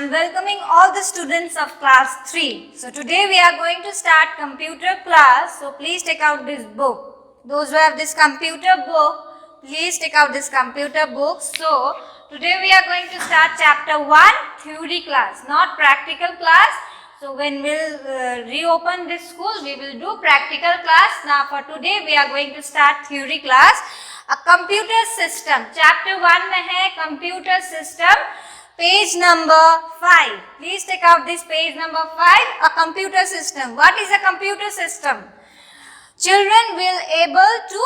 I'm welcoming all the students of class 3. So today we are going to start computer class. So please take out this book. Those who have this computer book, please take out this computer book. So today we are going to start chapter 1 theory class, not practical class. So when we'll reopen this school, we will do practical class. Now for today we are going to start theory class. A computer system. Chapter 1 में है computer system. Page number 5. Please take out this page number 5. A computer system. What is a computer system? Children will able to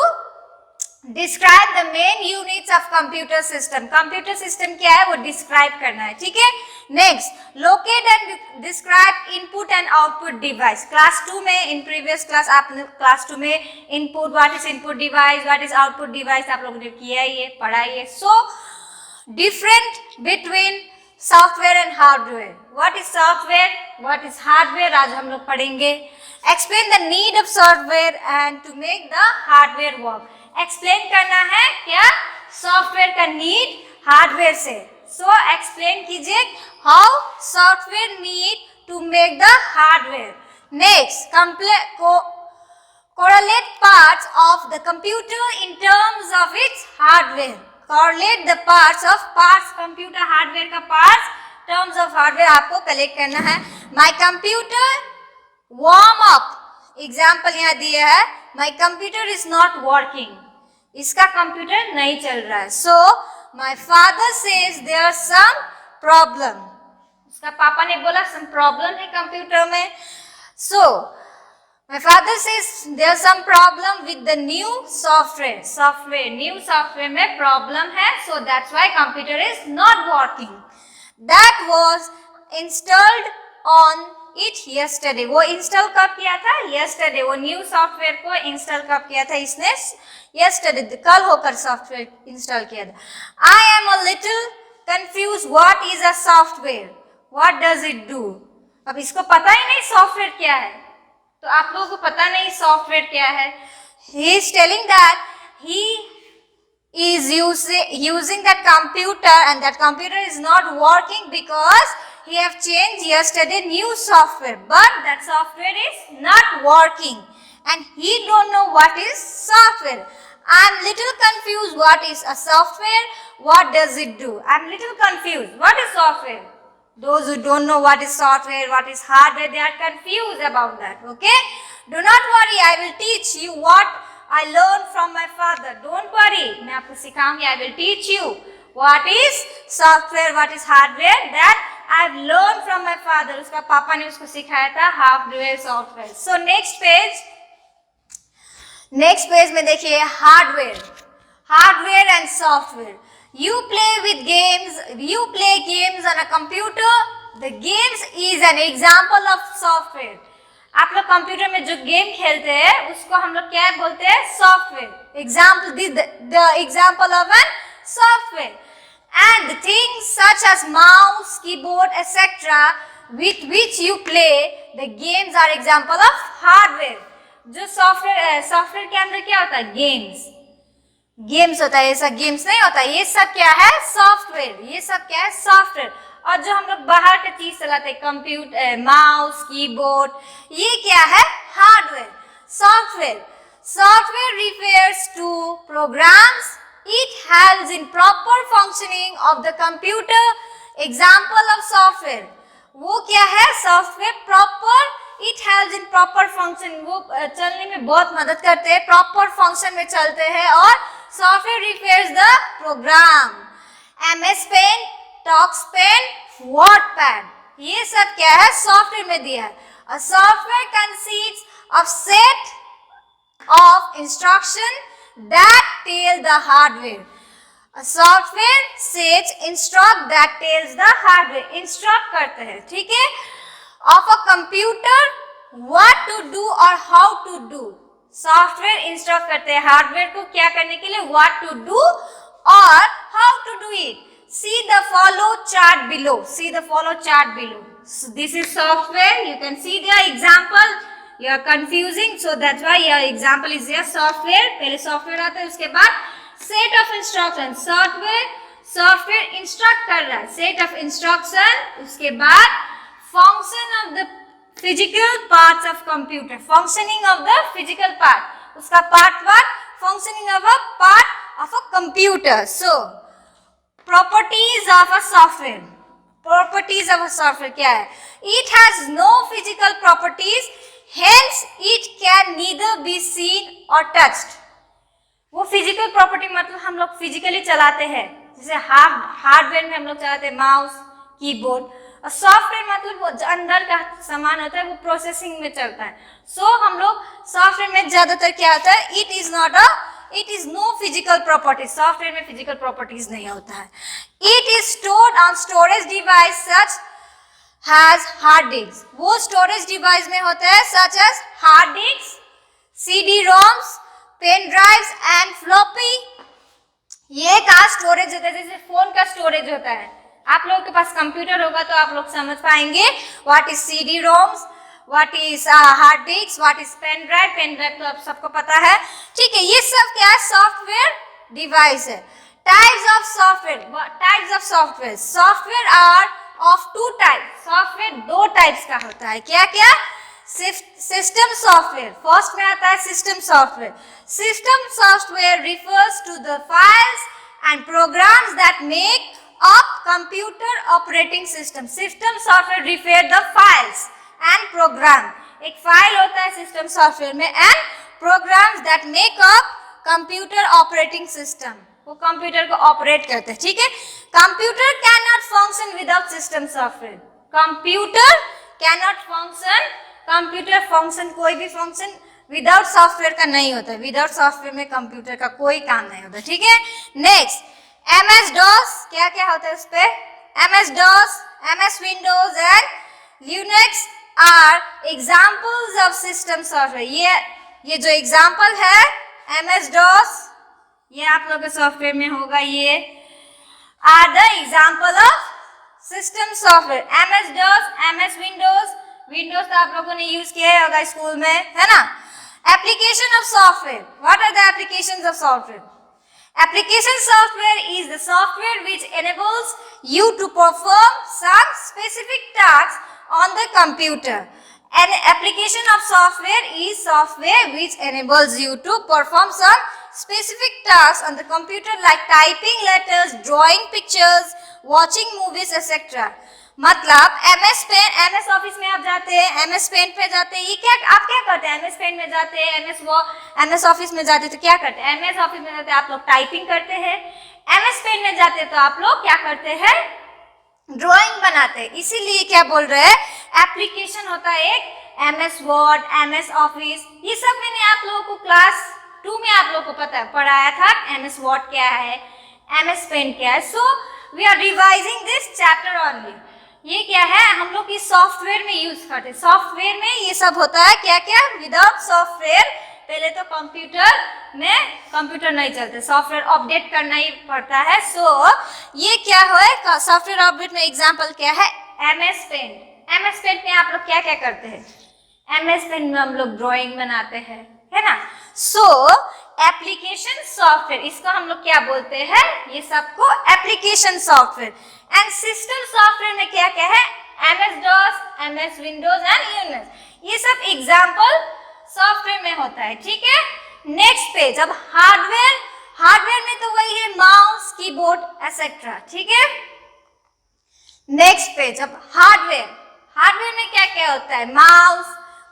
describe the main units of computer system. Computer system क्या है वो describe करना है, ठीक है? Next, locate and describe input and output device. Class 2 में in previous class आपने class 2 में input, what is input device, what is output device आप लोगों ने किया ही है, पढ़ा ही है. So different between software and hardware. What is software? What is hardware? आज हम लोग पढ़ेंगे. Explain the need of software and to make the hardware work. Explain करना है क्या software का need hardware से. So explain कीजिए how software need to make the hardware. Next, correlate parts of the computer in terms of its hardware. Correlate the parts computer hardware का parts terms of hardware आपको collect करना है. My computer warm up example यहाँ दिया है. My computer is not working. इसका computer नहीं चल रहा है. So my father says there is some problem. उसका पापा ने बोला some problem है कंप्यूटर में. So my father says there is some problem with the new software. New software में problem है. So that's why computer is not working. That was installed on it yesterday. वो install कब किया था? Yesterday. वो new software को install कब किया था इसने? Yesterday. कल होकर software install किया था. I am a little confused. What is a software? What does it do? अब इसको पता ही नहीं software क्या है. तो आप लोगों को पता नहीं software क्या है. He is telling that he is using that computer and that computer is not working because he have changed yesterday new software, but that software is not working and he don't know what is software. I'm little confused. What is a software? What does it do? I'm little confused. What is software? Those who don't know what is software, what is hardware, they are confused about that. Okay? Do not worry. I will teach you what I learned from my father. Don't worry. मैं आपको सिखाऊंगी. I will teach you what is software, what is hardware. That I've learned from my father. उसका पापा ने उसको सिखाया था hardware, software. So next page में देखिए hardware and software. You play games on a computer. The games is an example of software. आप लोग कंप्यूटर में जो गेम खेलते हैं उसको हम लोग क्या बोलते हैं? Software. The example of an software. And the things such as mouse, keyboard, etc. with which you play the games are example of hardware. जो सॉफ्टवेयर के अंदर क्या होता है? गेम्स होता है. ऐसा गेम्स नहीं होता. ये सब क्या है? सॉफ्टवेयर. ये सब क्या है? सॉफ्टवेयर. और जो हम लोग बाहर के चीज चलाते हैं कंप्यूटर, माउस, कीबोर्ड, ये क्या है? Hardware. Software refers to programs. It helps in proper functioning of the computer. Example of software. वो क्या है? Software proper. It helps in proper function. वो चलने में बहुत मदद करते हैं. Proper function में चलते हैं. और software refers the program. MS Paint, TalkSpan, WordPad. ये सब क्या है? Software में दिया है. A software consists of set of instruction that tell the hardware. A software sets instruct that tells the hardware. Instruct करते हैं, ठीक है? Of a computer, what to do or how to do. Software instruct करते हैं hardware को क्या करने के लिए? What to do or how to do it. See the follow chart below. So this is software. You can see the example. You are confusing, so that's why your example is your software. पहले software आता है, उसके बाद set of instructions. Software instruct कर रहा है, set of instruction, उसके बाद function of the physical parts of computer, functioning of the physical part, उसका part 1 functioning of a part of a computer. So properties of a software, properties of a software क्या है? It has no physical properties, hence it can neither be seen or touched. वो physical property मतलब हम लोग physically चलाते हैं, जैसे hardware में हम लोग चलाते हैं माउस, कीबोर्ड, और सॉफ्टवेयर मतलब वो जो अंदर का सामान होता है वो प्रोसेसिंग में चलता है. सो हम लोग सॉफ्टवेयर में ज्यादातर क्या होता है, it is no physical property, software में फिजिकल प्रॉपर्टीज नहीं होता है. It is stored on storage device such has hard disk, वो स्टोरेज डिवाइस में होता है such as hard disk, CD ROMs, pen drives and floppy. ये का स्टोरेज होता है, जैसे फोन का स्टोरेज होता है. आप लोगों के पास कंप्यूटर होगा तो आप लोग समझ पाएंगे what is CD ROMs, what is hard disk, what is pen drive. Pen drive तो आप सबको पता है, ठीक है. ये सब क्या है? सॉफ्टवेयर डिवाइस है. Types of software, types of software, software are of 2 types, software 2 types का होता है. क्या क्या? सिस्टम सॉफ्टवेयर, फर्स्ट में आता है system software. System software refers to the files and programs that make up computer operating system. System software refer the files and program. एक file होता है सिस्टम सॉफ्टवेयर में, and programs that make up computer operating system, वो computer को operate करते हैं, ठीक है. Computer can not function without system software. Computer can not function, computer function, कोई भी फंक्शन विदाउट सॉफ्टवेयर का नहीं होता है. विदाउट सॉफ्टवेयर में कंप्यूटर का कोई काम नहीं होता, ठीक है. नेक्स्ट, MS DOS, क्या क्या होता है उस पे? MS DOS, MS Windows and Linux are examples of system software. ये जो एग्जाम्पल है MS DOS, ये आप लोगों के सॉफ्टवेयर में होगा, ये are the example of system software. MS DOS, MS Windows, Windows तो आप लोगों ने यूज किया होगा स्कूल में, है ना. Application of software, what are the applications of software? Application software is the software which enables you to perform some specific tasks on the computer. An application of software is software which enables you to perform some specific tasks on the computer like typing letters, drawing pictures, watching movies, etc. मतलब MS pen, MS office में आप जाते हैं, MS pen पे जाते हैं, ये क्या आप क्या करते हैं? MS पेन में जाते हैं, MS ऑफिस में जाते हैं तो क्या करते हैं? MS ऑफिस में जाते हैं आप लोग टाइपिंग करते हैं, MS पेन में जाते हैं तो आप लोग क्या करते हैं? ड्राइंग बनाते हैं. इसीलिए क्या बोल रहे हैं? एप्लीकेशन होता है एक, MS वर्ड, MS ऑफिस, ये सब मैंने आप लोगों को क्लास 2 में आप लोगों को पढ़ाया था. MS वर्ड क्या है, MS पेन क्या है. So we are revising this chapter only. ये क्या है? हम लोग इस सॉफ्टवेयर में यूज करते हैं. सॉफ्टवेयर में ये सब होता है. क्या क्या? विदाउट सॉफ्टवेयर पहले तो कंप्यूटर नहीं चलते, सॉफ्टवेयर अपडेट करना ही पड़ता है. सो ये क्या है? सॉफ्टवेयर अपडेट में एग्जांपल क्या है? MS pen. MS पेन में आप लोग क्या क्या करते हैं? MS पेन में हम लोग ड्राइंग बनाते हैं, है ना. सो एप्लीकेशन सॉफ्टवेयर, इसको हम लोग क्या बोलते हैं? ये सबको application software. And system software में क्या क्या है? MS DOS, MS Windows and Linux, ये सब एग्जांपल सॉफ्टवेयर में होता है, ठीक है. नेक्स्ट पेज, अब हार्डवेयर. हार्डवेयर में तो वही है माउस, कीबोर्ड एटसेट्रा, ठीक है. नेक्स्ट पेज, अब हार्डवेयर. हार्डवेयर में क्या क्या होता है? माउस,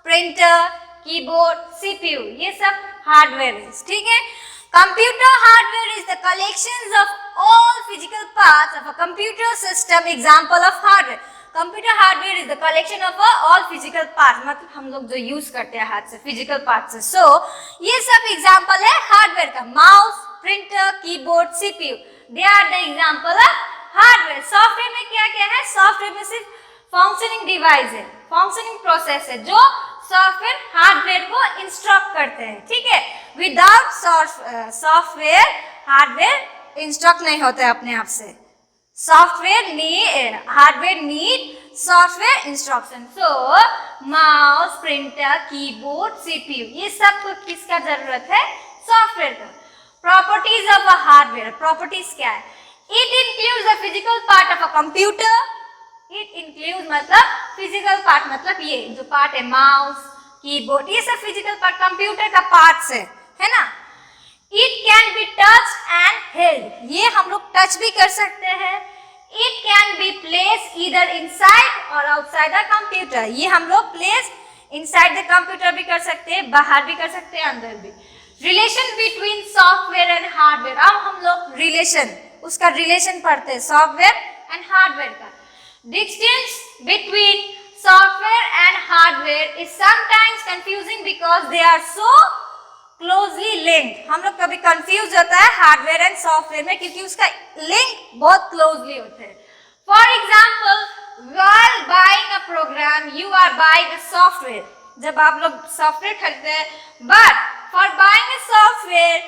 प्रिंटर, कीबोर्ड, CPU, ये सब हार्डवेयर है, ठीक है. Computer hardware is the collections of all physical parts of a computer system. Example of hardware. Computer hardware is the collection of all physical parts. मतलब हम लोग जो यूज करते हैं हाथ से, फिजिकल पार्ट से. सो ये सब एग्जांपल है हार्डवेयर का. Mouse, printer, keyboard, CPU, they are the example of hardware. Software में क्या क्या है? सॉफ्टवेयर में सिर्फ फंक्शनिंग डिवाइस है, फंक्शनिंग प्रोसेस है जो सॉफ्टवेयर हार्डवेयर को इंस्ट्रक्ट करते हैं, ठीक है. विदाउट सॉफ्टवेयर हार्डवेयर इंस्ट्रक्ट नहीं होता है अपने आप से. Hardware need software instruction. So mouse, printer, keyboard, CPU, ये सब को किसका जरूरत है? सॉफ्टवेयर का. Properties of a hardware. Properties क्या है? It includes the physical part of a computer. It includes मतलब physical part मतलब ये जो part है माउस कीबोर्ड ये सब physical part कंप्यूटर का पार्ट्स है ना. It can be touched and held. ये हम लोग टच भी कर सकते हैं. It can be placed either inside or outside the computer. ये हम लोग place inside the computer भी कर सकते हैं, बाहर भी कर सकते हैं, अंदर भी. Relation between software and hardware. अब हम लोग relation उसका relation पढ़ते हैं software and hardware का. Distance between software and hardware is sometimes confusing because they are so closely linked. हम लोग कभी confuse होता है hardware and software में क्योंकि उसका link बहुत closely होते हैं. For example, while buying a program, you are buying a software. जब आप लोग software खरीदते हैं, but for buying a software,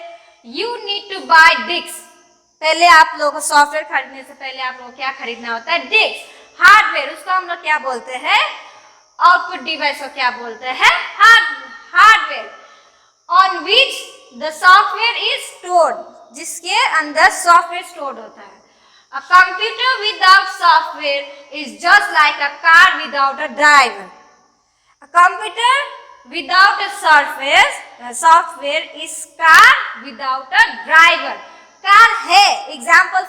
you need to buy disks. पहले आप लोग सॉफ्टवेयर खरीदने से पहले आप लोग क्या खरीदना होता है? डिस्क. हार्डवेयर उसको हम लोग क्या बोलते हैं? आउटपुट डिवाइस को क्या बोलते हैं? Hardware. On which the software is stored. जिसके अंदर सॉफ्टवेयर स्टोर्ड होता है. A computer without software is just like a car without a driver. A computer without a software is car without a driver. Car है.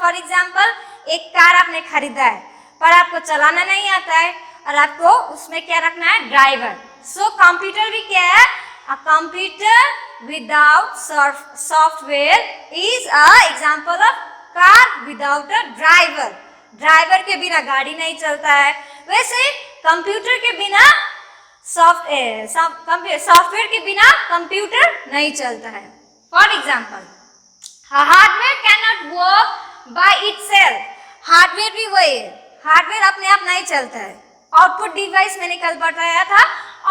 For example एक car आपने खरीदा है पर आपको चलाना नहीं आता है और आपको उसमें क्या रखना है? ड्राइवर. सो कंप्यूटर भी क्या है? A computer without software is a example of car without a driver. Driver के बिना गाड़ी नहीं चलता है. वैसे कंप्यूटर के बिना सॉफ्टवेयर के बिना कंप्यूटर नहीं चलता है. For example hardware can not work by itself. Hardware भी वही है. हार्डवेयर अपने आप नहीं चलता है. आउटपुट डिवाइस मैंने कल बताया था,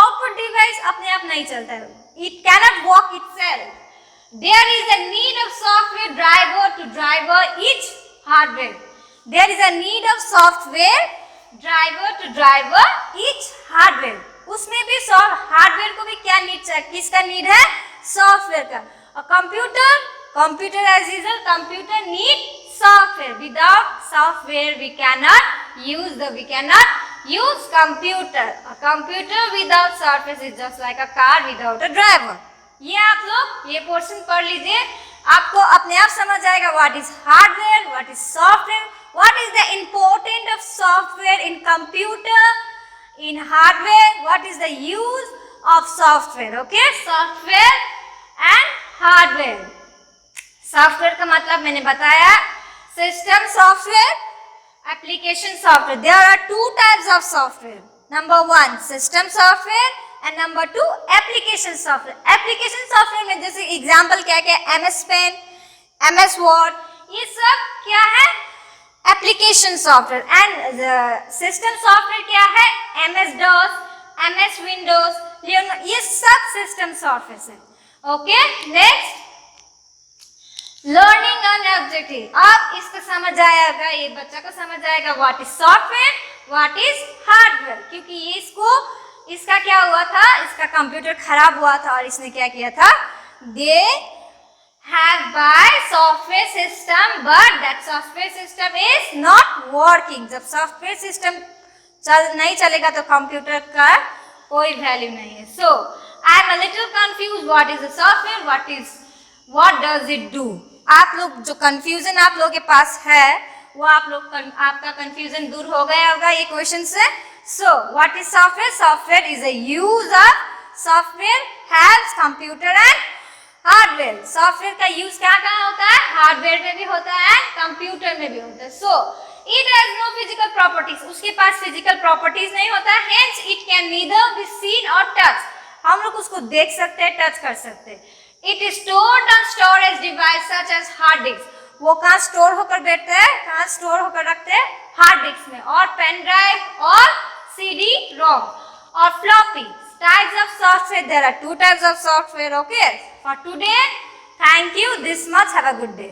आउटपुट डिवाइस अपने आप नहीं चलता है. It can not work itself. There is a need of software driver to driver each hardware. There is a need of software driver to driver each hardware. उसमें भी हार्डवेयर को भी क्या नीड चाहिए? किसका नीड है? सॉफ्टवेयर का. और computer as usual computer need software. Without software we cannot use computer. A computer without software is just like a car without a driver. ये आप लोग ये पोर्शन पढ़ लीजिए, आपको अपने आप समझ आएगा what is hardware, what is software, what is the importance of software in computer, in hardware, what is the use of software. Okay, software and hardware. Software का मतलब मैंने बताया system software, application software. There are two types of software. Number 1 system software and number 2 application software. Application software में जैसे example क्या क्या? MS pen, MS word, ये सब क्या है? Application software. And system software क्या है? MS DOS, MS विंडोज, ये सब सिस्टम सॉफ्टवेयर है. Okay, next learning and objective. अब इसको समझ आएगा, ये बच्चा को समझ आएगा what is software, what is hardware. क्योंकि ये इसका क्या हुआ था? इसका कंप्यूटर खराब हुआ था और इसने क्या किया था? They have buy software system but that software system is not working. जब सॉफ्टवेयर सिस्टम नहीं चलेगा तो कंप्यूटर का कोई वैल्यू नहीं है. So I am a little confuse what is the software, what does it do. आप लोग जो कंफ्यूजन आप लोगों के पास है वो आपका कंफ्यूजन दूर हो गया होगा ये क्वेश्चन से. So what is software? Software is a use of software helps computer and hardware. Software का यूज कहाँ होता है? हार्डवेयर में भी होता है, कंप्यूटर में भी होता है. So it has no physical properties. उसके पास फिजिकल प्रॉपर्टीज नहीं होता है. Hence it can neither be seen और टच. हम लोग उसको देख सकते हैं, टच कर सकते हैं. It is stored on storage device such as hard disk. वो कहाँ स्टोर होकर बैठते हैं? कहाँ स्टोर होकर रखते हैं? हार्ड डिस्क में, और पेन ड्राइव और CD-ROM और floppy. Types of software. There are 2 types of software. Okay. For today, thank you this much. Have a good day.